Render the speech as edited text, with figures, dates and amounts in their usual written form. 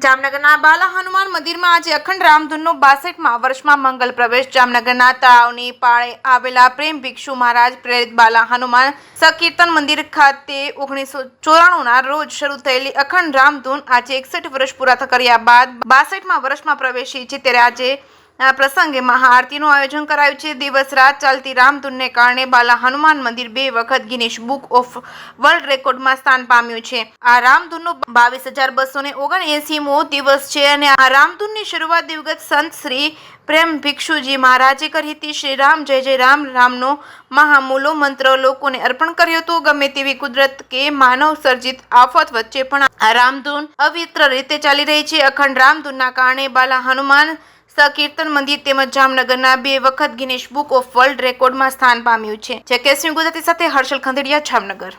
જામનગરના બાલા હનુમાન મંદિરમાં આજે અખંડ રામધૂનનો 62મા વર્ષમાં મંગલ પ્રવેશ। જામનગરના તળાવની પાળે આવેલા પ્રેમ ભિક્ષુ મહારાજ પ્રેરિત બાલા હનુમાન સંકીર્તન મંદિર ખાતે 1994ના રોજ શરૂ થયેલી અખંડ રામધૂન આજે 61 વર્ષ પૂરા કર્યા બાદ 62મા વર્ષમાં પ્રવેશી છે। ત્યારે આજે આ પ્રસંગે મહાઆરતીનું આયોજન કરાયું છે। દિવસ રાત ચાલતી રામધૂનને કારણે બાલા હનુમાન મંદિર 2 વખત ગિનિસ બુક ઓફ વર્લ્ડ રેકોર્ડમાં સ્થાન પામ્યું છે। આ રામધૂનનો 22,279મો દિવસ છે અને આ રામધૂનની શરૂઆત દિવગત સંત શ્રી પ્રેમ ભિક્ષુજી મહારાજે કરી હતી। શ્રી રામ જય જય રામ રામનો મહામૂલો મંત્ર લોકોને અર્પણ કર્યો હતો। ગમે તેવી કુદરત કે માનવ સર્જિત આફત વચ્ચે પણ આ રામધૂન અવિત્ર રીતે ચાલી રહી છે। અખંડ રામધૂનના કારણે બાલા હનુમાન સંકીર્તન મંદિર તેમજ જામનગરના 2 વખત ગિનિસ બુક ઓફ વર્લ્ડ રેકોર્ડમાં સ્થાન પામ્યું છે। જે કેસરી ગુજરાતી સાથે હર્ષલ ખંદેડિયા, જામનગર।